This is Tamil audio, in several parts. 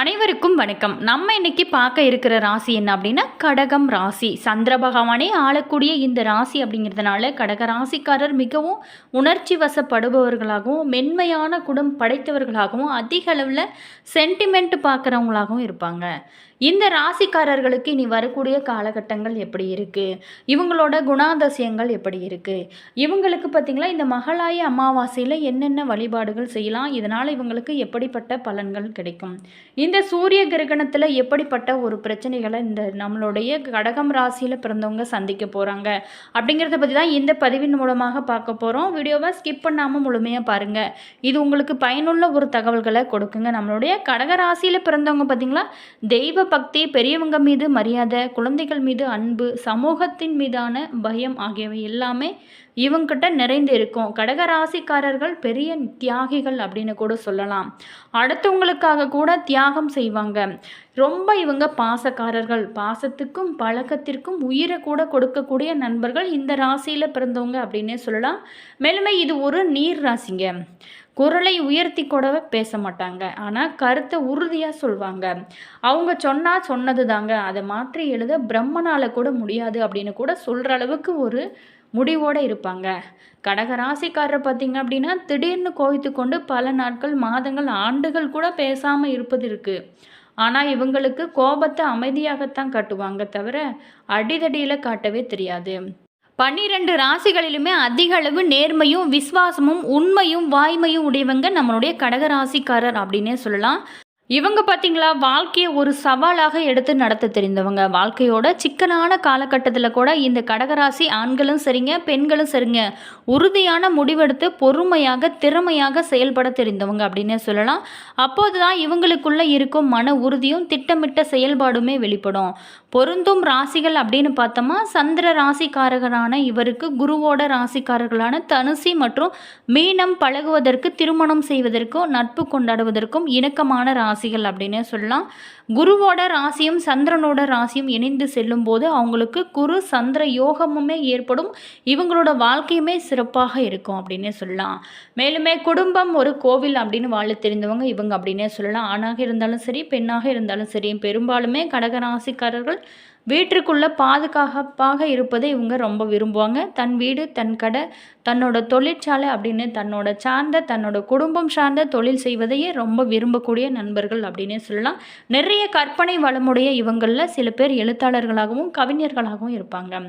அனைவருக்கும் வணக்கம். நம்ம இன்னைக்கு பார்க்க இருக்கிற ராசி என்ன அப்படின்னா கடகம் ராசி. சந்திர பகவானே ஆளக்கூடிய இந்த ராசி அப்படிங்கிறதுனால கடக ராசிக்காரர் மிகவும் உணர்ச்சி வசப்படுபவர்களாகவும் மென்மையான குணம் படைத்தவர்களாகவும் அதிக அளவில் சென்டிமெண்ட் பார்க்குறவங்களாகவும் இருப்பாங்க. இந்த ராசிக்காரர்களுக்கு இனி வரக்கூடிய காலகட்டங்கள் எப்படி இருக்குது, இவங்களோட குணாதிசயங்கள் எப்படி இருக்குது, இவங்களுக்கு பார்த்திங்களா இந்த மகளாய அமாவாசையில் என்னென்ன வழிபாடுகள் செய்யலாம், இதனால் இவங்களுக்கு எப்படிப்பட்ட பலன்கள் கிடைக்கும், இந்த சூரிய கிரகணத்தில் எப்படிப்பட்ட ஒரு பிரச்சனைகளை இந்த நம்மளுடைய கடகம் ராசியில் பிறந்தவங்க சந்திக்க போகிறாங்க அப்படிங்கிறத பற்றி தான் இந்த பதிவின் மூலமாக பார்க்க போகிறோம். வீடியோவை ஸ்கிப் பண்ணாமல் முழுமையாக பாருங்கள். இது உங்களுக்கு பயனுள்ள ஒரு தகவல்களை கொடுக்குங்க. நம்மளுடைய கடக ராசியில் பிறந்தவங்க பார்த்திங்களா தெய்வ பக்தி, பெரியவங்க மீது மரியாதை, குழந்தைகள் மீது அன்பு, சமூகத்தின் மீதான பயம் ஆகியவை எல்லாமே இவங்கிட்ட நிறைந்து இருக்கும். கடகராசிக்காரர்கள் பெரிய தியாகிகள் அப்படின்னு கூட சொல்லலாம். அடுத்தவங்களுக்காக கூட தியாகம் செய்வாங்க. ரொம்ப இவங்க பாசக்காரர்கள். பாசத்துக்கும் பழக்கத்திற்கும் உயிரை கூட கொடுக்கக்கூடிய நண்பர்கள் இந்த ராசியில் பிறந்தவங்க அப்படின்னே சொல்லலாம். மேலுமே இது ஒரு நீர் ராசிங்க. குரலை உயர்த்தி கூட பேச மாட்டாங்க, ஆனால் கருத்தை உறுதியாக சொல்லுவாங்க. அவங்க சொன்னது தாங்க, அதை மாற்றி எழுத பிரம்மனால் கூட முடியாது அப்படின்னு கூட சொல்கிற அளவுக்கு ஒரு முடிவோடு இருப்பாங்க. கடக ராசிக்காரர் பார்த்திங்க அப்படின்னா திடீர்னு கோவித்து கொண்டு பல நாட்கள், மாதங்கள், ஆண்டுகள் கூட பேசாமல் இருப்பது இருக்குது. ஆனால் இவங்களுக்கு கோபத்தை அமைதியாகத்தான் காட்டுவாங்க தவிர அடிதடியில் காட்டவே தெரியாது. 12 ராசிகளிலுமே அதிக அளவு நேர்மையும் விசுவாசமும் உண்மையும் வாய்மையும் உடையவங்க நம்மளுடைய கடகராசிக்காரர் அப்படின்னே சொல்லலாம். இவங்க பார்த்திங்களா வாழ்க்கையை ஒரு சவாலாக எடுத்து நடத்த தெரிந்தவங்க. வாழ்க்கையோட சிக்கலான காலகட்டத்தில் கூட இந்த கடகராசி ஆண்களும் சரிங்க பெண்களும் சரிங்க உறுதியான முடிவெடுத்து பொறுமையாக திறமையாக செயல்பட தெரிந்தவங்க அப்படின்னே சொல்லலாம். அப்போது தான் இவங்களுக்குள்ள இருக்கும் மன உறுதியும் திட்டமிட்ட செயல்பாடுமே வெளிப்படும். பொருந்தும் ராசிகள் அப்படின்னு பார்த்தோமா சந்திர ராசிக்காரர்களான இவருக்கு குருவோட ராசிக்காரர்களான தனுசி மற்றும் மீனம் பழகுவதற்கு, திருமணம் செய்வதற்கும், நட்பு கொண்டாடுவதற்கும் இணக்கமான ராசிகள் அப்படின்னே சொல்லலாம். குருவோட ராசியும் சந்திரனோட ராசியும் இணைந்து செல்லும் போது அவங்களுக்கு குரு சந்திர யோகமுமே ஏற்படும். இவங்களோட வாழ்க்கையுமே சிறப்பாக இருக்கும் அப்படின்னே சொல்லலாம். மேலுமே குடும்பம் ஒரு கோவில் அப்படின்னு வாழ தெரிந்தவங்க இவங்க அப்படின்னே சொல்லலாம். ஆணாக இருந்தாலும் சரி பெண்ணாக இருந்தாலும் சரி பெரும்பாலுமே கடகராசிக்காரர்கள் வீட்டிற்குள்ளே பாதுகாப்பாக இருப்பதை இவங்க ரொம்ப விரும்புவாங்க. தன் வீடு, தன் கடை, தன்னோட தொழிற்சாலை அப்படின்னு தன்னோட குடும்பம் சார்ந்த தொழில் செய்வதையே ரொம்ப விரும்பக்கூடிய நண்பர்கள் அப்படின்னே சொல்லலாம். நிறைய கற்பனை வளமுடைய இவங்களில் சில பேர் எழுத்தாளர்களாகவும் கவிஞர்களாகவும் இருப்பாங்க.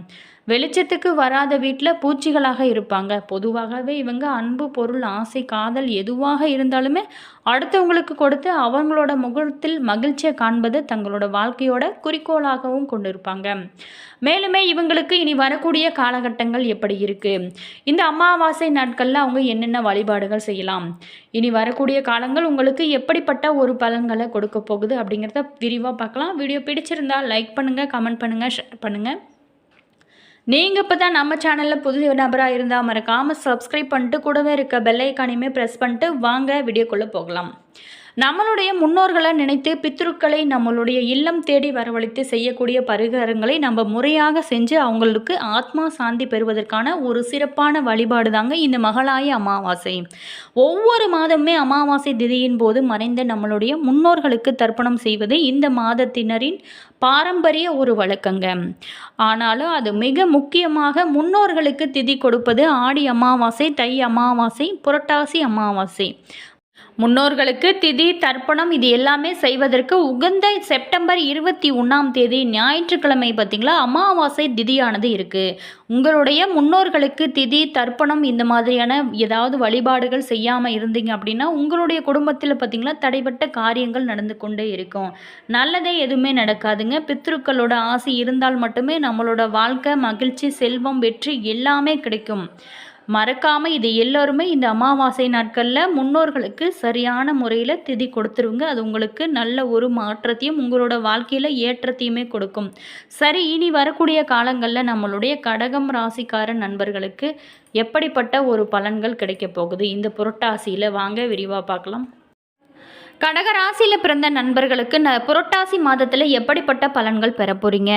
வெளிச்சத்துக்கு வராத வீட்டில் பூச்சிகளாக இருப்பாங்க. பொதுவாகவே இவங்க அன்பு, பொருள், ஆசை, காதல் எதுவாக இருந்தாலுமே அடுத்தவங்களுக்கு கொடுத்து அவங்களோட முகத்தில் மகிழ்ச்சியை காண்பது தங்களோட வாழ்க்கையோட குறிக்கோளாகவும் கொண்டிருப்பாங்க. மேலுமே இவங்களுக்கு இனி வரக்கூடிய காலகட்டங்கள் எப்படி இருக்குது, இந்த அமாவாசை நாட்களில் அவங்க என்னென்ன வழிபாடுகள் செய்யலாம், இனி வரக்கூடிய காலங்கள் உங்களுக்கு எப்படிப்பட்ட ஒரு பலன்களை கொடுக்க போகுது அப்படிங்கிறத விரிவாக பார்க்கலாம். வீடியோ பிடிச்சிருந்தால் லைக் பண்ணுங்கள், கமெண்ட் பண்ணுங்கள், ஷேர் பண்ணுங்கள். நீங்கள் இப்போ தான் நம்ம சேனலில் புது நபராக இருந்தால் மறக்காமல் சப்ஸ்கிரைப் பண்ணிட்டு கூடவே இருக்க பெல் ஐக்கானையுமே ப்ரெஸ் பண்ணிட்டு வாங்க வீடியோக்குள்ளே போகலாம். நம்மளுடைய முன்னோர்களை நினைத்து பித்ருக்களை நம்மளுடைய இல்லம் தேடி வரவழைத்து செய்யக்கூடிய பரிகாரங்களை நம்ம முறையாக செஞ்சு அவங்களுக்கு ஆத்மா சாந்தி பெறுவதற்கான ஒரு சிறப்பான வழிபாடு தாங்க இந்த மகளாய அமாவாசை. ஒவ்வொரு மாதமுமே அமாவாசை திதியின் போது மறைந்த நம்மளுடைய முன்னோர்களுக்கு தர்ப்பணம் செய்வது இந்த மாதத்தினரின் பாரம்பரிய ஒரு வழக்கங்க. ஆனாலும் அது மிக முக்கியமாக முன்னோர்களுக்கு திதி கொடுப்பது ஆடி அமாவாசை, தை அமாவாசை, புரட்டாசி அமாவாசை. முன்னோர்களுக்கு திதி தர்ப்பணம் இது எல்லாமே செய்வதற்கு உகந்த செப்டம்பர் 21 ஞாயிற்றுக்கிழமை பார்த்திங்களா அமாவாசை திதியானது இருக்குது. உங்களுடைய முன்னோர்களுக்கு திதி தர்ப்பணம் இந்த மாதிரியான ஏதாவது வழிபாடுகள் செய்யாமல் இருந்தீங்க அப்படின்னா உங்களுடைய குடும்பத்தில் பார்த்திங்களா தடைப்பட்ட காரியங்கள் நடந்து கொண்டே இருக்கும். நல்லதே எதுவுமே நடக்காதுங்க. பித்ருக்களோட ஆசை இருந்தால் மட்டுமே நம்மளோட வாழ்க்கை, மகிழ்ச்சி, செல்வம், வெற்றி எல்லாமே கிடைக்கும். மறக்காமல் இது எல்லோருமே இந்த அமாவாசை நாட்களில் முன்னோர்களுக்கு சரியான முறையில் திதி கொடுத்துருங்க. அது உங்களுக்கு நல்ல ஒரு மாற்றத்தையும் உங்களோட வாழ்க்கையில் ஏற்றத்தையுமே கொடுக்கும். சரி, இனி வரக்கூடிய காலங்களில் நம்மளுடைய கடகம் ராசிக்கார நண்பர்களுக்கு எப்படிப்பட்ட ஒரு பலன்கள் கிடைக்க போகுது இந்த புரட்டாசியில் வாங்க விரிவாக பார்க்கலாம். கடக ராசியில் பிறந்த நண்பர்களுக்கு புரட்டாசி மாதத்தில் எப்படிப்பட்ட பலன்கள் பெற போகிறீங்க?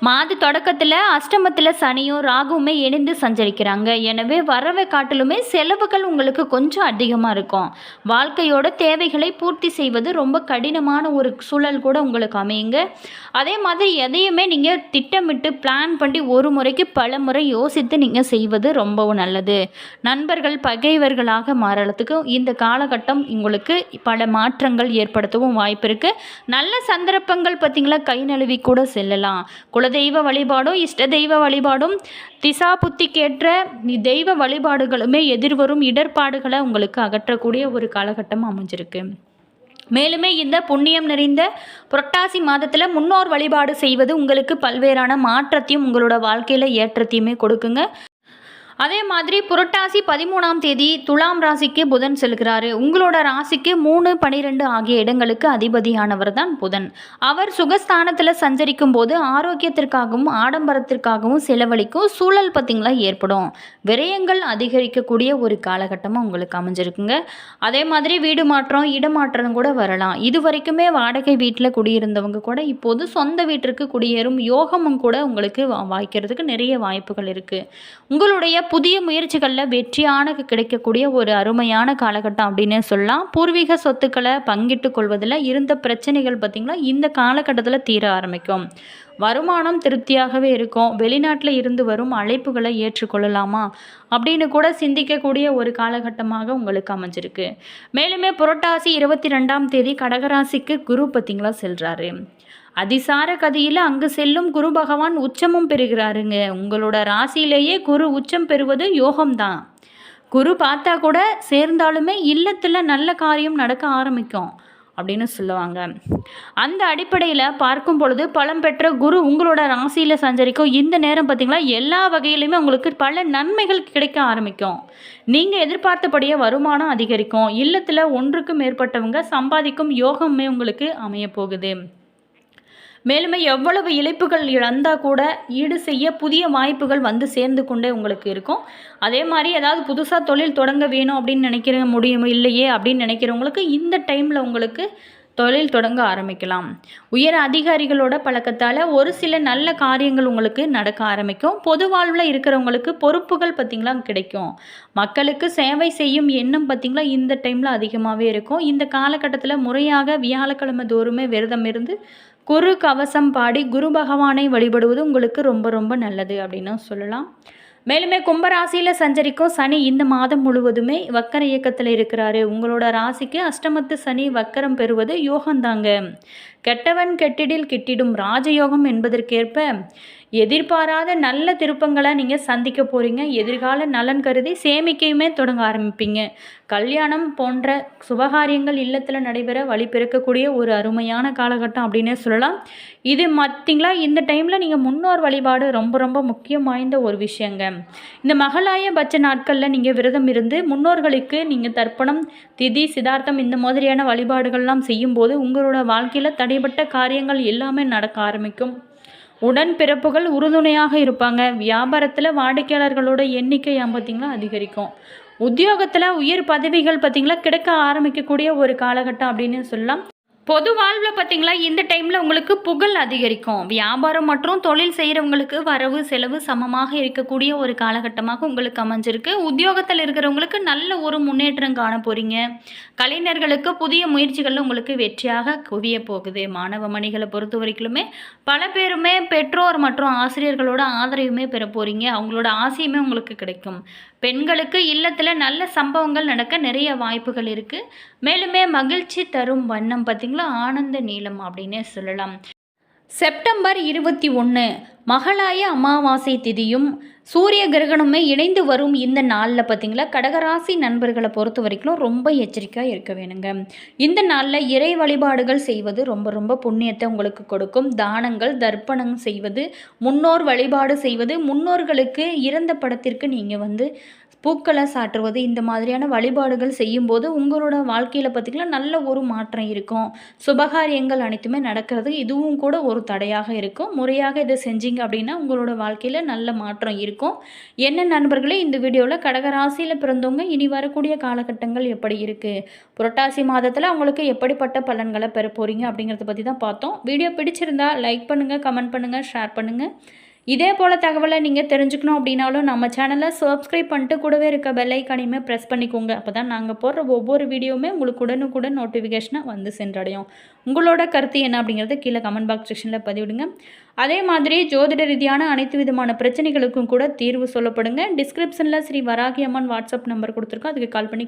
மாத தொடக்கத்தில் அஷ்டமத்தில் சனியும் ராகுவுமே இணைந்து சஞ்சரிக்கிறாங்க. எனவே வரவை காட்டிலுமே செலவுகள் உங்களுக்கு கொஞ்சம் அதிகமாக இருக்கும். வாழ்க்கையோட தேவைகளை பூர்த்தி செய்வது ரொம்ப கடினமான ஒரு சூழல் கூட உங்களுக்கு அமையுங்க. அதே மாதிரி எதையுமே நீங்கள் திட்டமிட்டு பிளான் பண்ணி ஒரு முறைக்கு பல முறை யோசித்து நீங்கள் செய்வது ரொம்பவும் நல்லது. நண்பர்கள் பகைவர்களாக மாறறதுக்கு இந்த காலகட்டம் உங்களுக்கு பல மாற்றங்கள் ஏற்படுத்தவும் வாய்ப்பு இருக்கு. நல்ல சந்தர்ப்பங்கள் பார்த்தீங்களா, கை நழுவி கூட செல்லலாம். குலதெய்வ வழிபாடும் இஷ்ட தெய்வ வழிபாடும் திசா புத்திக்கேற்ற தெய்வ வழிபாடுகளுமே எதிர்வரும் இடர்பாடுகளை உங்களுக்கு அகற்றக்கூடிய ஒரு காலகட்டம் அமைஞ்சிருக்கு. மேலுமே இந்த புண்ணியம் நிறைந்த புரட்டாசி மாதத்தில் முன்னோர் வழிபாடு செய்வது உங்களுக்கு பல்வேறான மாற்றத்தையும் உங்களோட வாழ்க்கையில் ஏற்றத்தையுமே கொடுக்குங்க. அதே மாதிரி புரட்டாசி 13ஆம் தேதி துலாம் ராசிக்கு புதன் செல்கிறாரு. உங்களோட ராசிக்கு 3, 12 ஆகிய இடங்களுக்கு அதிபதியானவர் தான் புதன். அவர் சுகஸ்தானத்தில் சஞ்சரிக்கும் போது ஆரோக்கியத்திற்காகவும் ஆடம்பரத்திற்காகவும் செலவழிக்கும் சூழல் பார்த்திங்களா ஏற்படும். விரயங்கள் அதிகரிக்கக்கூடிய ஒரு காலகட்டமாக உங்களுக்கு அமைஞ்சிருக்குங்க. அதே மாதிரி வீடு மாற்றம் இடமாற்றம் கூட வரலாம். இது வரைக்குமே வாடகை வீட்டில் குடியிருந்தவங்க கூட இப்போது சொந்த வீட்டிற்கு குடியேறும் யோகமும் கூட உங்களுக்கு வாய்க்கிறதுக்கு நிறைய வாய்ப்புகள் இருக்குது. உங்களுடைய புதிய முயற்சிகளில் வெற்றியான கிடைக்கக்கூடிய ஒரு அருமையான காலகட்டம் அப்படின்னு சொல்லலாம். பூர்வீக சொத்துக்களை பங்கிட்டு கொள்வதில் இருந்த பிரச்சனைகள் பார்த்திங்களா இந்த காலகட்டத்தில் தீர ஆரம்பிக்கும். வருமானம் திருப்தியாகவே இருக்கும். வெளிநாட்டில் இருந்து வரும் அழைப்புகளை ஏற்றுக்கொள்ளலாமா அப்படின்னு கூட சிந்திக்கக்கூடிய ஒரு காலகட்டமாக உங்களுக்கு அமைஞ்சிருக்கு. மேலுமே புரட்டாசி 22ஆம் தேதி கடகராசிக்கு குரு பார்த்திங்களா செல்கிறாரு. அதிசார கதியில் அங்கு செல்லும் குரு பகவான் உச்சமும் பெறுகிறாருங்க. உங்களோட ராசியிலேயே குரு உச்சம் பெறுவது யோகம்தான். குரு பார்த்தா கூட சேர்ந்தாலுமே இல்லத்தில் நல்ல காரியம் நடக்க ஆரம்பிக்கும் அப்படின்னு சொல்லுவாங்க. அந்த அடிப்படையில் பார்க்கும் பொழுது பலம் பெற்ற குரு உங்களோட ராசியில் சஞ்சரிக்கும் இந்த நேரம் பார்த்திங்களா எல்லா வகையிலுமே உங்களுக்கு பல நன்மைகள் கிடைக்க ஆரம்பிக்கும். நீங்கள் எதிர்பார்த்தபடியே வருமானம் அதிகரிக்கும். இல்லத்தில் ஒன்றுக்கு மேற்பட்டவங்க சம்பாதிக்கும் யோகமே உங்களுக்கு அமைய போகுது. மேலுமே எவ்வளவு இழப்புகள் இழந்தால் கூட ஈடு செய்ய புதிய வாய்ப்புகள் வந்து சேர்ந்து கொண்டே உங்களுக்கு இருக்கும். அதே மாதிரி ஏதாவது புதுசாக தொழில் தொடங்க வேணும் அப்படின்னு நினைக்கிற முடியும் இல்லையே அப்படின்னு நினைக்கிறவங்களுக்கு இந்த டைமில் உங்களுக்கு தொழில் தொடங்க ஆரம்பிக்கலாம். உயர் அதிகாரிகளோட பழக்கத்தால் ஒரு சில நல்ல காரியங்கள் உங்களுக்கு நடக்க ஆரம்பிக்கும். பொது வாழ்வில் இருக்கிறவங்களுக்கு பொறுப்புகள் பார்த்திங்களா கிடைக்கும். மக்களுக்கு சேவை செய்யும் எண்ணம் பார்த்திங்களா இந்த டைமில் அதிகமாகவே இருக்கும். இந்த காலகட்டத்தில் முறையாக வியாழக்கிழமை தோறுமே விரதம் இருந்து குரு கவசம் பாடி குரு பகவானை வழிபடுவது உங்களுக்கு ரொம்ப ரொம்ப நல்லது அப்படின்னு சொல்லலாம். மேலுமே கும்பராசியில் சஞ்சரிக்கும் சனி இந்த மாதம் முழுவதுமே வக்கர இயக்கத்தில் இருக்கிறாரு. உங்களோட ராசிக்கு அஷ்டமத்து சனி வக்கரம் பெறுவது யோகந்தாங்க. கெட்டவன் கெட்டிடில் கிட்டிடும் ராஜயோகம் என்பதற்கேற்ப எதிர்பாராத நல்ல திருப்பங்களை நீங்கள் சந்திக்க போகிறீங்க. எதிர்கால நலன் கருதி சேமிக்கையுமே தொடங்க ஆரம்பிப்பீங்க. கல்யாணம் போன்ற சுபகாரியங்கள் இல்லத்தில் நடைபெற வழி பிறக்கக்கூடிய ஒரு அருமையான காலகட்டம் அப்படின்னே சொல்லலாம். இது பார்த்திங்களா இந்த டைமில் நீங்கள் முன்னோர் வழிபாடு ரொம்ப ரொம்ப முக்கியம் வாய்ந்த ஒரு விஷயங்க. இந்த மகளாய பட்ச நாட்களில் நீங்கள் விரதம் இருந்து முன்னோர்களுக்கு நீங்கள் தர்ப்பணம் திதி சிதார்த்தம் இந்த மாதிரியான வழிபாடுகள்லாம் செய்யும்போது உங்களோட வாழ்க்கையில் தடைப்பட்ட காரியங்கள் எல்லாமே நடக்க ஆரம்பிக்கும். உடன் பிறப்புகள் உறுதுணையாக இருப்பாங்க. வியாபாரத்தில் வாடிக்கையாளர்களோட எண்ணிக்கை பார்த்திங்களா அதிகரிக்கும். உத்தியோகத்தில் உயர் பதவிகள் பார்த்திங்களா கிடைக்க ஆரம்பிக்கக்கூடிய ஒரு காலகட்டம் அப்படின்னு சொல்லலாம். பொது வாழ்வில் பார்த்திங்களா இந்த டைமில் உங்களுக்கு புகழ் அதிகரிக்கும். வியாபாரம் மற்றும் தொழில் செய்கிறவங்களுக்கு வரவு செலவு சமமாக இருக்கக்கூடிய ஒரு காலகட்டமாக உங்களுக்கு அமைஞ்சிருக்கு. உத்தியோகத்தில் இருக்கிறவங்களுக்கு நல்ல ஒரு முன்னேற்றம் காண போகிறீங்க. கலைஞர்களுக்கு புதிய முயற்சிகள் உங்களுக்கு வெற்றியாக குவிய போகுது. மாணவ மணிகளை பொறுத்த வரைக்குமே பல பேருமே பெற்றோர் மற்றும் ஆசிரியர்களோட ஆதரவுமே பெற போகிறீங்க. அவங்களோட ஆசையுமே உங்களுக்கு கிடைக்கும். பெண்களுக்கு இல்லத்தில் நல்ல சம்பவங்கள் நடக்க நிறைய வாய்ப்புகள் இருக்குது. மேலுமே மகிழ்ச்சி தரும் வண்ணம் பார்த்திங்களா ஆனந்த நீலம் அப்படின்னே சொல்லலாம். செப்டம்பர் 21 மகளாய அமாவாசை திதியும் சூரிய கிரகணமே இணைந்து வரும் இந்த நாளில் பார்த்திங்களா கடகராசி நண்பர்களை பொறுத்த வரைக்கும் ரொம்ப எச்சரிக்கையாக இருக்க வேணுங்க. இந்த நாளில் இறை வழிபாடுகள் செய்வது ரொம்ப ரொம்ப புண்ணியத்தை உங்களுக்கு கொடுக்கும். தானங்கள் தர்ப்பணம் செய்வது முன்னோர் வழிபாடு செய்வது முன்னோர்களுக்கு இறந்த படத்திற்கு நீங்கள் பூக்களை சாற்றுவது இந்த மாதிரியான வழிபாடுகள் செய்யும்போது உங்களோட வாழ்க்கையில் பார்த்திங்கன்னா நல்ல ஒரு மாற்றம் இருக்கும். சுபகாரியங்கள் அனைத்துமே நடக்கிறது இதுவும் கூட ஒரு தடையாக இருக்கும். முறையாக இதை செஞ்சீங்க அப்படின்னா உங்களோட வாழ்க்கையில் நல்ல மாற்றம் இருக்கும். என்ன நண்பர்களே, இந்த வீடியோவில் கடகராசியில் பிறந்தவங்க இனி வரக்கூடிய காலகட்டங்கள் எப்படி இருக்குது, புரட்டாசி மாதத்தில் அவங்களுக்கு எப்படிப்பட்ட பலன்களை பெற போகிறீங்க அப்படிங்கிறத பற்றி தான் பார்த்தோம். வீடியோ பிடிச்சிருந்தா லைக் பண்ணுங்கள், கமெண்ட் பண்ணுங்கள், ஷேர் பண்ணுங்கள். இதே போல் தகவலை நீங்கள் தெரிஞ்சுக்கணும் அப்படின்னாலும் நம்ம சேனலை சப்ஸ்கிரைப் பண்ணிட்டு கூடவே இருக்க பெல் ஐக்கானையுமே ப்ரெஸ் பண்ணிக்கோங்க. அப்போ தான் நாங்கள் போடுற ஒவ்வொரு வீடியோவுமே உங்களுக்கு உடனுக்குடன் நோட்டிஃபிகேஷனாக வந்து சென்றடையும். உங்களோட கருத்து என்ன அப்படிங்கிறத கீழே கமெண்ட் பாக்ஸ் செக்ஷனில் பதிவிடுங்க. அதே மாதிரி ஜோதிட ரீதியான அனைத்து விதமான பிரச்சனைகளுக்கும் கூட தீர்வு சொல்லப்படுங்க. டிஸ்கிரிப்ஷனில் ஸ்ரீ வராகி அம்மன் வாட்ஸ்அப் நம்பர் கொடுத்துருக்கோம், அதுக்கு கால் பண்ணி